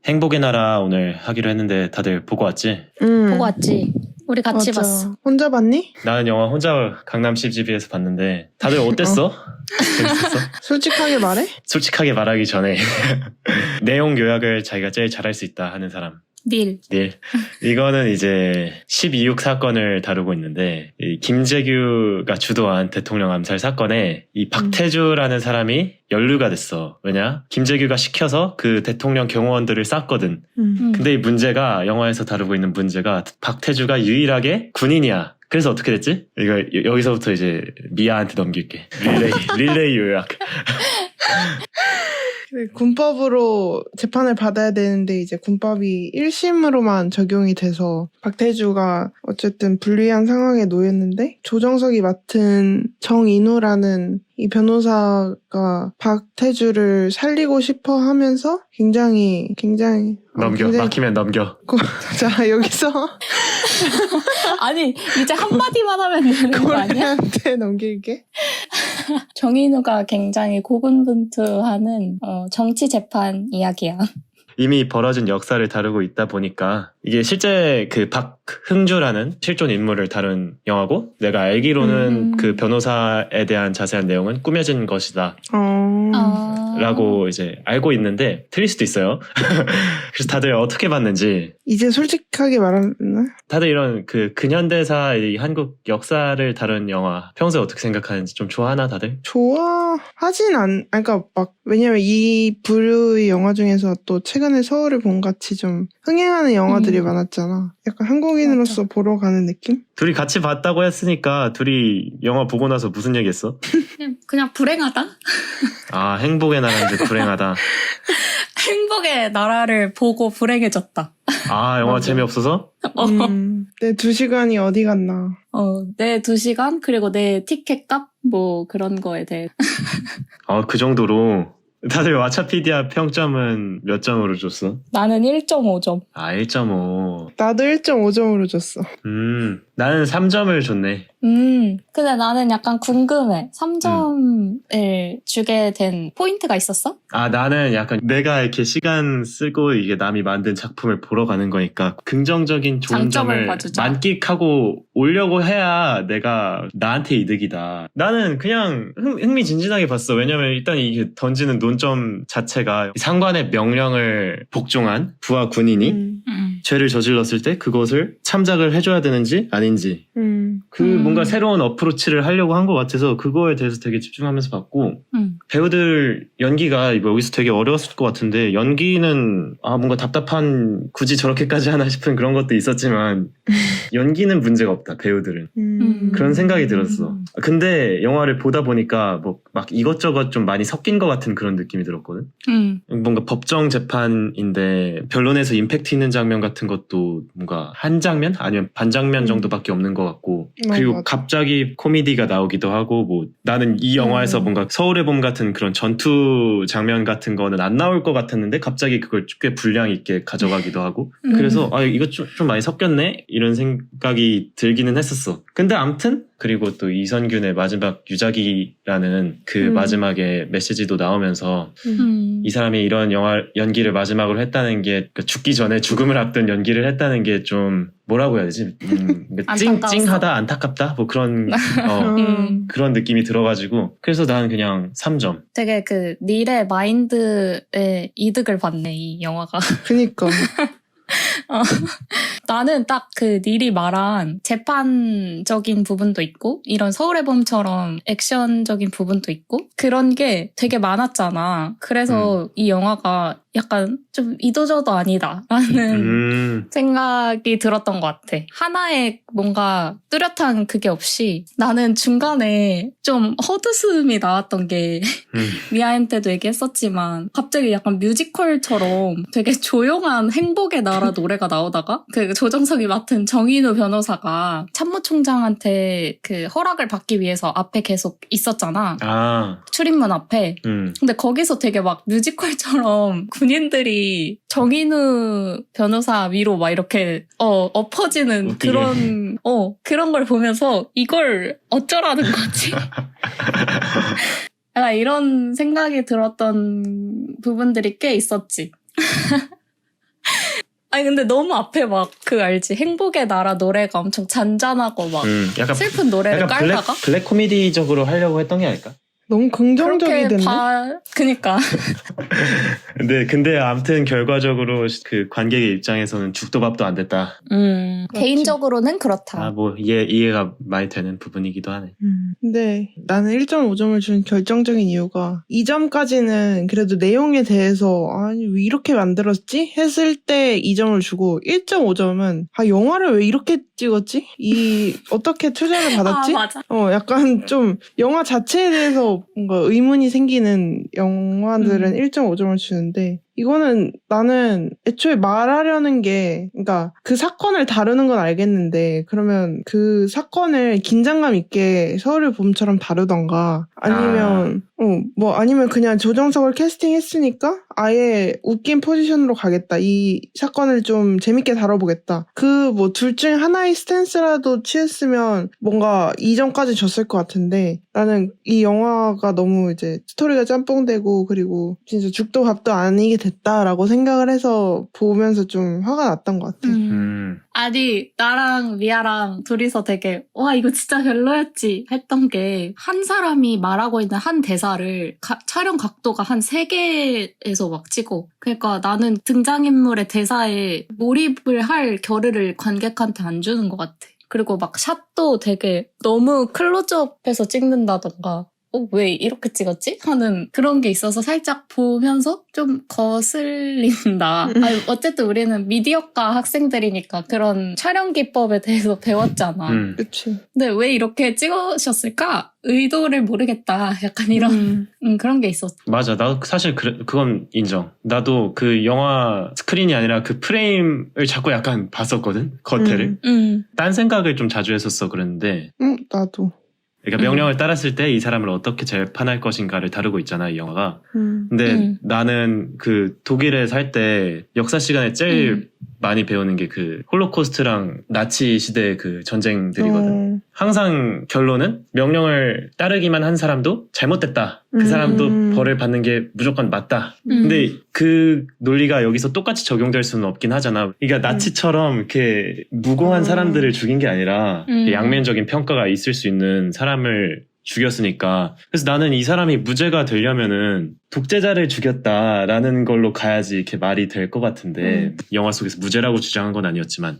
행복의 나라 오늘 하기로 했는데 다들 보고 왔지? 보고 왔지. 우리 같이 맞아. 봤어. 혼자 봤니? 나는 영화 혼자 강남 CGV에서 봤는데 다들 어땠어? 재밌었어? 솔직하게 말해? 솔직하게 말하기 전에 내용 요약을 자기가 제일 잘할 수 있다 하는 사람. 닐. 닐. 이거는 이제 12.6 사건을 다루고 있는데 이 김재규가 주도한 대통령 암살 사건에 이 박태주라는 사람이 연루가 됐어. 왜냐? 김재규가 시켜서 그 대통령 경호원들을 쐈거든. 근데 이 문제가 영화에서 다루고 있는 문제가 박태주가 유일하게 군인이야. 그래서 어떻게 됐지? 이거 여기서부터 이제 미아한테 넘길게. 릴레이 요약. 군법으로 재판을 받아야 되는데 이제 군법이 1심으로만 적용이 돼서 박태주가 어쨌든 불리한 상황에 놓였는데 조정석이 맡은 정인우라는 이 변호사가 박태주를 살리고 싶어 하면서 굉장히 넘겨. 막히면 넘겨. 자 여기서 아니 이제 한마디만 하면 되는 거 아니야? 고래한테 넘길게. 정인우가 굉장히 고군분투하는 정치 재판 이야기야. 이미 벌어진 역사를 다루고 있다 보니까 이게 실제 그 박흥주라는 실존 인물을 다룬 영화고 내가 알기로는 그 변호사에 대한 자세한 내용은 꾸며진 것이다 라고 이제 알고 있는데 틀릴 수도 있어요. 그래서 다들 어떻게 봤는지 이제 솔직하게 말하나? 다들 이런 그 근현대사 이 한국 역사를 다룬 영화 평소에 어떻게 생각하는지 좀 좋아하나 다들? 좋아하진 그러니까 막 왜냐면 이 부류의 영화 중에서 또 최근에 서울을 본 같이 좀 흥행하는 영화들이 많았잖아. 약간 한국인으로서 보러 가는 느낌? 둘이 같이 봤다고 했으니까 둘이 영화 보고 나서 무슨 얘기했어? 그냥 불행하다? 아 행복의 나라인데 불행하다. 행복의 나라를 보고 불행해졌다. 아 영화 재미없어서? 내 2시간이 어디 갔나. 내 2시간 그리고 내 티켓값 뭐 그런 거에 대해. 그 정도로 다들 왓챠피디아 평점은 몇 점으로 줬어? 나는 1.5점. 아 1.5. 나도 1.5점으로 줬어. 나는 3점을 줬네. 근데 나는 약간 궁금해. 3점을 주게 된 포인트가 있었어? 아 나는 약간 내가 이렇게 시간 쓰고 이게 남이 만든 작품을 보러 가는 거니까 긍정적인 좋은 장점을 점을 봐주자. 만끽하고 오려고 해야 내가 나한테 이득이다. 나는 그냥 흥미진진하게 봤어. 왜냐면 일단 이게 던지는 논점 자체가 상관의 명령을 복종한 부하 군인이 죄를 저질렀을 때 그것을 참작을 해줘야 되는지 아닌지 뭔가 새로운 어프로치를 하려고 한 것 같아서 그거에 대해서 되게 집중하면서 봤고 배우들 연기가 여기서 되게 어려웠을 것 같은데 연기는 뭔가 답답한 굳이 저렇게까지 하나 싶은 그런 것도 있었지만 연기는 문제가 없다 배우들은 그런 생각이 들었어. 근데 영화를 보다 보니까 뭐 막 이것저것 좀 많이 섞인 것 같은 그런 느낌이 들었거든. 뭔가 법정 재판인데 변론에서 임팩트 있는 장면 같은 것도 뭔가 한 장면 아니면 반 장면 정도밖에 없는 것 같고 그리고 맞아. 갑자기 코미디가 나오기도 하고 뭐 나는 이 영화에서 뭔가 서울의 봄 같은 그런 전투 장면 같은 거는 안 나올 것 같았는데 갑자기 그걸 꽤 분량 있게 가져가기도 하고 그래서 이거 좀 많이 섞였네 이런 생각이 들기는 했었어. 근데 암튼 그리고 또 이선균의 마지막 유작이라는 그 마지막에 메시지도 나오면서 이 사람이 이런 영화 연기를 마지막으로 했다는 게 죽기 전에 죽음을 앞둔 연기를 했다는 게 좀 뭐라고 해야 되지? 찡찡하다 안타깝다 뭐 그런 그런 느낌이 들어가지고 그래서 나는 그냥 3점. 되게 그 닐의 마인드에 이득을 받네 이 영화가. 그니까. 나는 딱 그 닐이 말한 재판적인 부분도 있고 이런 서울의 봄처럼 액션적인 부분도 있고 그런 게 되게 많았잖아. 그래서 이 영화가 약간 좀 이도저도 아니다라는 생각이 들었던 것 같아. 하나의 뭔가 뚜렷한 그게 없이 나는 중간에 좀 헛웃음이 나왔던 게 미아한테도 얘기했었지만 갑자기 약간 뮤지컬처럼 되게 조용한 행복의 나라 노래가 나오다가 그 조정석이 맡은 정인우 변호사가 참모총장한테 그 허락을 받기 위해서 앞에 계속 있었잖아. 출입문 앞에. 근데 거기서 되게 막 뮤지컬처럼 군인들이 정인우 변호사 위로 막 이렇게 엎어지는 웃기게. 그런 걸 보면서 이걸 어쩌라는 거지? 약간 이런 생각이 들었던 부분들이 꽤 있었지. 아니 근데 너무 앞에 막 그 알지? 행복의 나라 노래가 엄청 잔잔하고 막 약간 슬픈 노래를 약간 깔다가 블랙 코미디적으로 하려고 했던 게 아닐까? 너무 긍정적이 그렇게 됐네. 그니까 근데 아무튼 결과적으로 그 관객의 입장에서는 죽도 밥도 안 됐다. 그렇지. 개인적으로는 그렇다. 뭐 이해가 많이 되는 부분이기도 하네. 근데 나는 1.5점을 준 결정적인 이유가 2점까지는 그래도 내용에 대해서 아니 왜 이렇게 만들었지? 했을 때 2점을 주고 1.5점은 아 영화를 왜 이렇게 찍었지? 어떻게 투자를 받았지? 맞아. 약간 좀 영화 자체에 대해서 뭔가 의문이 생기는 영화들은 1.5점을 주는데 이거는 나는 애초에 말하려는 게, 그러니까 그 사건을 다루는 건 알겠는데, 그러면 그 사건을 긴장감 있게 서울의 봄처럼 다루던가, 아니면, 아니면 그냥 조정석을 캐스팅했으니까 아예 웃긴 포지션으로 가겠다. 이 사건을 좀 재밌게 다뤄보겠다. 둘 중에 하나의 스탠스라도 취했으면 뭔가 2점까지 줬을 것 같은데, 나는 이 영화가 너무 이제 스토리가 짬뽕되고, 그리고 진짜 죽도 밥도 아니게 됐다라고 생각을 해서 보면서 좀 화가 났던 것 같아. 아니 나랑 미아랑 둘이서 되게 와 이거 진짜 별로였지 했던 게 한 사람이 말하고 있는 한 대사를 촬영 각도가 한 3개에서 막 찍어. 그러니까 나는 등장인물의 대사에 몰입을 할 겨를을 관객한테 안 주는 것 같아. 그리고 막 샷도 되게 너무 클로즈업해서 찍는다던가 왜 이렇게 찍었지? 하는 그런 게 있어서 살짝 보면서 좀 거슬린다. 아니, 어쨌든 우리는 미디어과 학생들이니까 그런 촬영 기법에 대해서 배웠잖아. 그치. 근데 왜 이렇게 찍으셨을까? 의도를 모르겠다. 약간 이런 그런 게 있었어. 맞아. 나도 사실 그건 인정. 나도 그 영화 스크린이 아니라 그 프레임을 자꾸 약간 봤었거든. 겉에를. 딴 생각을 좀 자주 했었어. 그랬는데. 나도. 그러니까 명령을 따랐을 때 이 사람을 어떻게 재판할 것인가를 다루고 있잖아, 이 영화가. 근데 나는 그 독일에 살 때 역사 시간에 제일 많이 배우는 게 그 홀로코스트랑 나치 시대의 그 전쟁들이거든. 항상 결론은 명령을 따르기만 한 사람도 잘못됐다. 그 사람도 벌을 받는 게 무조건 맞다. 근데 그 논리가 여기서 똑같이 적용될 수는 없긴 하잖아. 그러니까 나치처럼 이렇게 무고한 사람들을 죽인 게 아니라 양면적인 평가가 있을 수 있는 사람을 죽였으니까. 그래서 나는 이 사람이 무죄가 되려면은 독재자를 죽였다라는 걸로 가야지 이렇게 말이 될 것 같은데 영화 속에서 무죄라고 주장한 건 아니었지만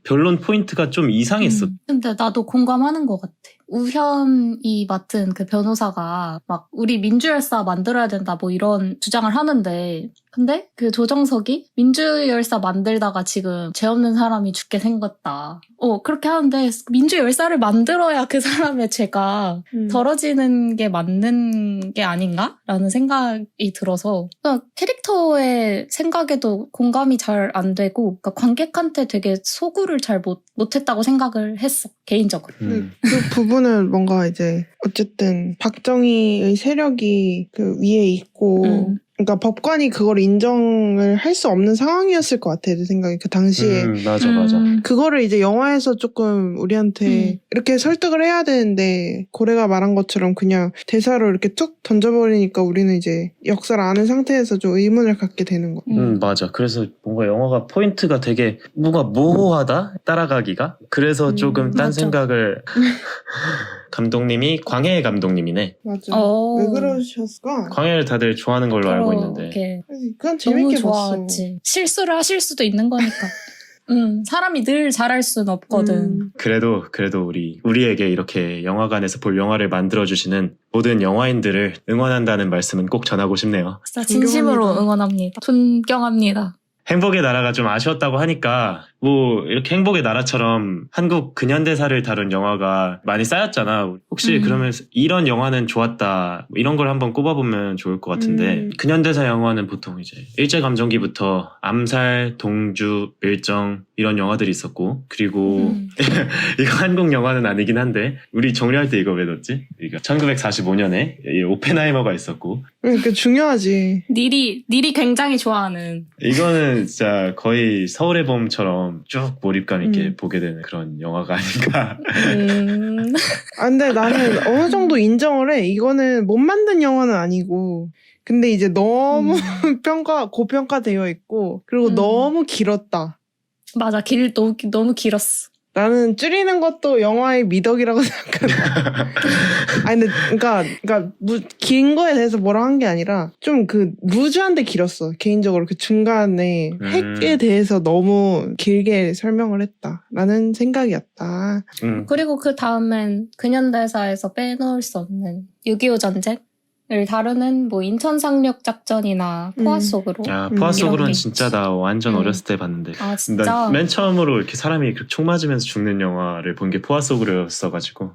변론 포인트가 좀 이상했어. 근데 나도 공감하는 것 같아. 우현이 맡은 그 변호사가 막 우리 민주열사 만들어야 된다 뭐 이런 주장을 하는데 근데 그 조정석이 민주열사 만들다가 지금 죄 없는 사람이 죽게 생겼다. 그렇게 하는데 민주열사를 만들어야 그 사람의 죄가 덜어지는 게 맞는 게 아닌가? 라는 생각이 들어서 그러니까 캐릭터의 생각에도 공감이 잘 안 되고 그러니까 관객한테 되게 소구를 잘 못했다고 생각을 했어. 개인적으로. 그 부분은 뭔가 이제 어쨌든 박정희의 세력이 그 위에 있고 그러니까 법관이 그걸 인정을 할 수 없는 상황이었을 것 같아, 내 생각에. 그 당시에. 맞아. 그거를 이제 영화에서 조금 우리한테 이렇게 설득을 해야 되는데, 고래가 말한 것처럼 그냥 대사로 이렇게 툭 던져버리니까 우리는 이제 역사를 아는 상태에서 좀 의문을 갖게 되는 거. 맞아. 그래서 뭔가 영화가 포인트가 되게 뭔가 모호하다? 따라가기가? 그래서 조금 딴 맞아. 생각을 감독님이 광해 감독님이네. 맞아. 왜 그러셨을까? 광해를 다들 좋아하는 걸로 알고 있는데. 그건 너무 재밌게 봤어. 좋아하지. 실수를 하실 수도 있는 거니까. 사람이 늘 잘할 순 없거든. 그래도 우리에게 이렇게 영화관에서 볼 영화를 만들어주시는 모든 영화인들을 응원한다는 말씀은 꼭 전하고 싶네요. 진짜 진심으로 존경합니다. 응원합니다. 존경합니다. 행복의 나라가 좀 아쉬웠다고 하니까 뭐 이렇게 행복의 나라처럼 한국 근현대사를 다룬 영화가 많이 쌓였잖아. 혹시 그러면 이런 영화는 좋았다 뭐 이런 걸 한번 꼽아보면 좋을 것 같은데 근현대사 영화는 보통 이제 일제감정기부터 암살, 동주, 밀정 이런 영화들이 있었고 그리고 이거 한국 영화는 아니긴 한데 우리 정리할 때 이거 왜 넣었지? 그러니까 1945년에 오펜하이머가 있었고 그러니까 중요하지. 닐이 굉장히 좋아하는 이거는 진짜 거의 서울의 봄처럼 쭉 몰입감 있게 보게 되는 그런 영화가 아닌가. 근데 나는 어느 정도 인정을 해. 이거는 못 만든 영화는 아니고. 근데 이제 너무 고평가되어 있고, 그리고 너무 길었다. 맞아. 너무 길었어. 나는 줄이는 것도 영화의 미덕이라고 생각한다. 아니, 근데, 그러니까, 긴 거에 대해서 뭐라 한 게 아니라, 좀 그, 루즈한데 길었어. 개인적으로 그 중간에 핵에 대해서 너무 길게 설명을 했다. 라는 생각이었다. 그리고 그 다음엔 근현대사에서 빼놓을 수 없는 6.25 전쟁을 다루는 뭐 인천 상륙 작전이나 포화 속으로. 포화 속으로는 이런 게 진짜 있지. 나 완전 어렸을 때 봤는데. 아 진짜. 나 맨 처음으로 이렇게 사람이 총 맞으면서 죽는 영화를 본 게 포화 속으로였어가지고.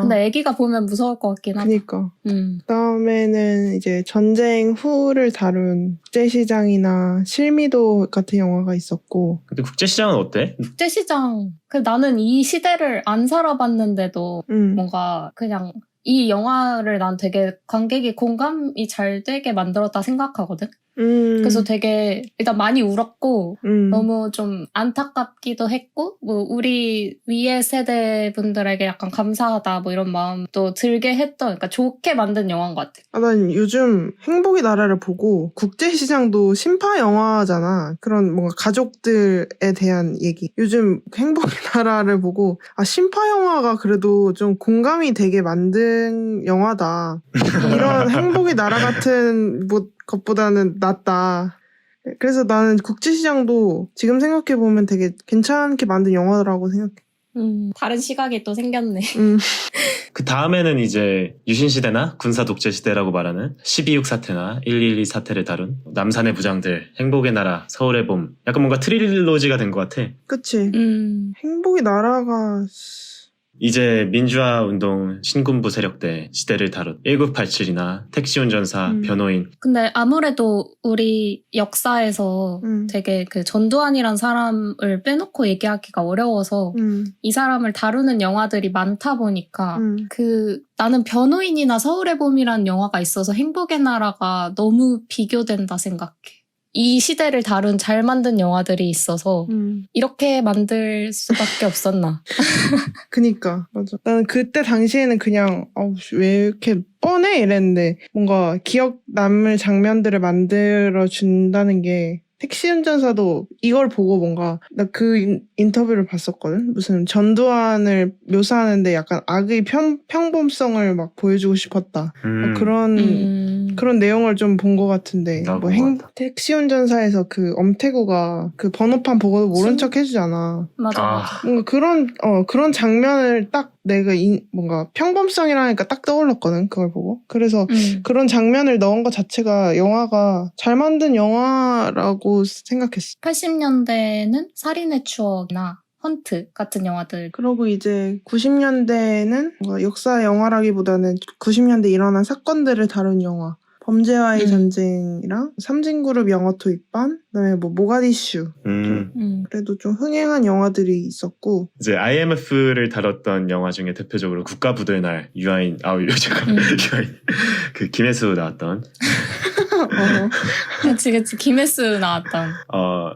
근데 애기가 보면 무서울 것 같긴 하다. 그니까. 그다음에는 이제 전쟁 후를 다룬 국제시장이나 실미도 같은 영화가 있었고. 근데 국제시장은 어때? 국제시장. 나는 이 시대를 안 살아봤는데도 뭔가 그냥 이 영화를 난 되게 관객이 공감이 잘 되게 만들었다 생각하거든. 그래서 되게 일단 많이 울었고 너무 좀 안타깝기도 했고 뭐 우리 위의 세대 분들에게 약간 감사하다 뭐 이런 마음도 들게 했던 그러니까 좋게 만든 영화인 것 같아. 난 요즘 행복의 나라를 보고 국제시장도 신파 영화잖아. 그런 뭔가 가족들에 대한 얘기. 요즘 행복의 나라를 보고 신파 영화가 그래도 좀 공감이 되게 만든 영화다. 이런 행복의 나라 같은 뭐 것보다는 낫다. 그래서 나는 국제시장도 지금 생각해보면 되게 괜찮게 만든 영화라고 생각해. 다른 시각이 또 생겼네. 그 다음에는 이제 유신시대나 군사독재시대라고 말하는 12.6 사태나 1.12 사태를 다룬 남산의 부장들, 행복의 나라, 서울의 봄. 약간 뭔가 트릴로지가 된 것 같아. 그치. 행복의 나라가... 이제 민주화운동 신군부 세력대 시대를 다룬 1987이나 택시운전사, 변호인. 근데 아무래도 우리 역사에서 되게 그 전두환이란 사람을 빼놓고 얘기하기가 어려워서 이 사람을 다루는 영화들이 많다 보니까 나는 변호인이나 서울의 봄이라는 영화가 있어서 행복의 나라가 너무 비교된다 생각해. 이 시대를 다룬 잘 만든 영화들이 있어서 이렇게 만들 수밖에 없었나. 그니까 맞아. 나는 그때 당시에는 그냥 왜 이렇게 뻔해 이랬는데 뭔가 기억 남을 장면들을 만들어 준다는 게 택시 운전사도 이걸 보고 뭔가 나 그 인터뷰를 봤었거든. 무슨 전두환을 묘사하는데 약간 악의 평범성을 막 보여주고 싶었다. 그런 내용을 좀 본 것 같은데 뭐 택시 운전사에서 그 엄태구가 그 번호판 보고도 모른 척 해주잖아. 맞아. 뭔가 그런 장면을 딱 내가 뭔가 평범성이라니까 딱 떠올랐거든. 그걸 보고. 그래서 그런 장면을 넣은 것 자체가 영화가 잘 만든 영화라고 생각했어. 80년대에는 살인의 추억이나 헌트 같은 영화들. 그리고 이제 90년대에는 뭔가 역사 영화라기보다는 90년대 일어난 사건들을 다룬 영화. 범죄와의 전쟁이랑 삼진그룹 영어 토익반, 그다음에 뭐 모가디슈. 그래도 좀 흥행한 영화들이 있었고. 이제 IMF를 다뤘던 영화 중에 대표적으로 국가부도의 날, 유아인, 그 김혜수 나왔던. 그치 김혜수 나왔던.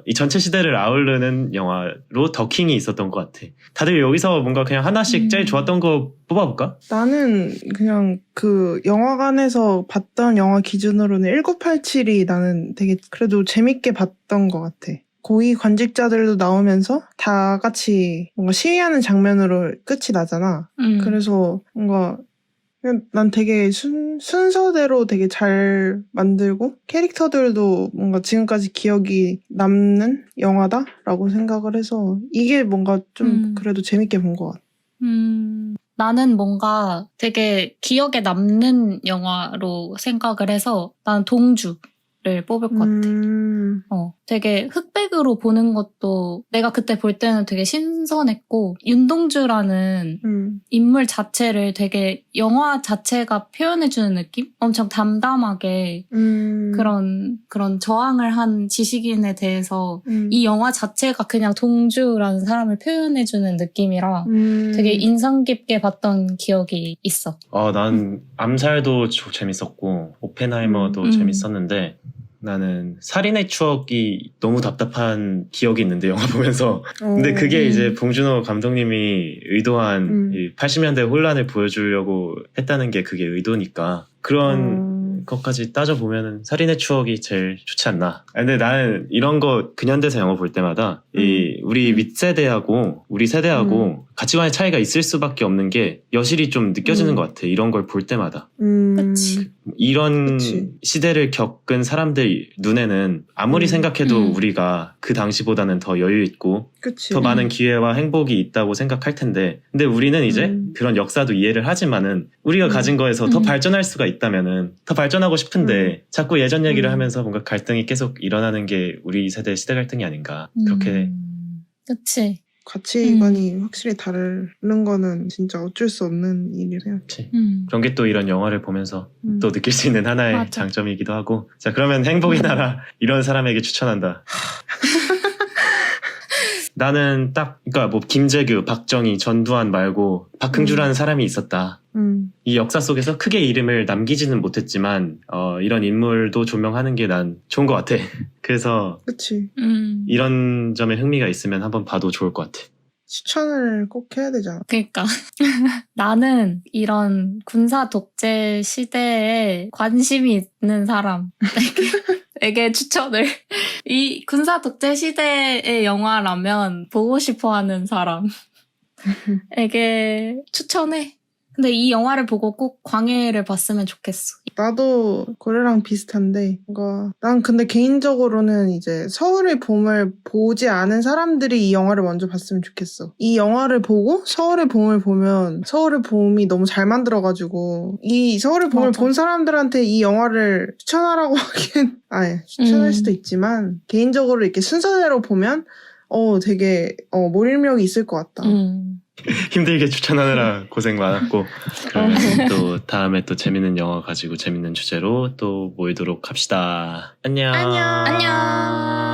이 전체 시대를 아우르는 영화로 더킹이 있었던 것 같아. 다들 여기서 뭔가 그냥 하나씩 제일 좋았던 거 뽑아볼까? 나는 그냥 그 영화관에서 봤던 영화 기준으로는 1987이 나는 되게 그래도 재밌게 봤던 것 같아. 고위 관직자들도 나오면서 다 같이 뭔가 시위하는 장면으로 끝이 나잖아. 그래서 뭔가 난 되게 순서대로 되게 잘 만들고 캐릭터들도 뭔가 지금까지 기억이 남는 영화다라고 생각을 해서 이게 뭔가 좀 그래도 재밌게 본 것 같아. 나는 뭔가 되게 기억에 남는 영화로 생각을 해서 난 동주를 뽑을 것 같아. 되게 흑백으로 보는 것도 내가 그때 볼 때는 되게 신선했고 윤동주라는 인물 자체를 되게 영화 자체가 표현해주는 느낌? 엄청 담담하게 그런 저항을 한 지식인에 대해서 이 영화 자체가 그냥 동주라는 사람을 표현해주는 느낌이라 되게 인상 깊게 봤던 기억이 있어. 난 암살도 재밌었고 오펜하이머도 재밌었는데 나는 살인의 추억이 너무 답답한 기억이 있는데 영화 보면서 근데 그게 이제 봉준호 감독님이 의도한 이 80년대 혼란을 보여주려고 했다는 게 그게 의도니까 그런 것까지 따져보면은 살인의 추억이 제일 좋지 않나. 근데 나는 이런 거 근현대사 영화 볼 때마다 우리 윗세대하고 우리 세대하고 가치관의 차이가 있을 수밖에 없는 게 여실히 좀 느껴지는 것 같아. 이런 걸 볼 때마다. 그치. 이런 그치. 시대를 겪은 사람들 눈에는 아무리 생각해도 우리가 그 당시보다는 더 여유 있고 그치. 더 많은 기회와 행복이 있다고 생각할 텐데, 근데 우리는 이제 그런 역사도 이해를 하지만은 우리가 가진 거에서 더 발전할 수가 있다면은 더 발전하고 싶은데 자꾸 예전 얘기를 하면서 뭔가 갈등이 계속 일어나는 게 우리 세대의 시대 갈등이 아닌가. 그렇게. 그치. 가치관이 확실히 다른 거는 진짜 어쩔 수 없는 일이라 생각해. 그치. 그런 게 또 이런 영화를 보면서 또 느낄 수 있는 하나의 맞아. 장점이기도 하고. 자, 그러면 행복의 나라 이런 사람에게 추천한다. 나는 딱, 그러니까 뭐 김재규, 박정희, 전두환 말고 박흥주라는 사람이 있었다. 이 역사 속에서 크게 이름을 남기지는 못했지만 이런 인물도 조명하는 게 난 좋은 것 같아. 그래서 그치. 이런 점에 흥미가 있으면 한번 봐도 좋을 것 같아. 추천을 꼭 해야 되잖아. 그러니까 나는 이런 군사 독재 시대에 관심이 있는 사람에게 추천을. 이 군사 독재 시대의 영화라면 보고 싶어하는 사람에게 추천해. 근데 이 영화를 보고 꼭 광해를 봤으면 좋겠어. 나도 고래랑 비슷한데, 뭔가, 난 근데 개인적으로는 이제 서울의 봄을 보지 않은 사람들이 이 영화를 먼저 봤으면 좋겠어. 이 영화를 보고 서울의 봄을 보면 서울의 봄이 너무 잘 만들어가지고, 이 서울의 봄을 맞아. 본 사람들한테 이 영화를 추천하라고 하기엔, 추천할 수도 있지만, 개인적으로 이렇게 순서대로 보면, 되게, 몰입력이 있을 것 같다. 힘들게 추천하느라 고생 많았고, 그러면 또 다음에 또 재밌는 영화 가지고 재밌는 주제로 또 모이도록 합시다. 안녕. 안녕. 안녕.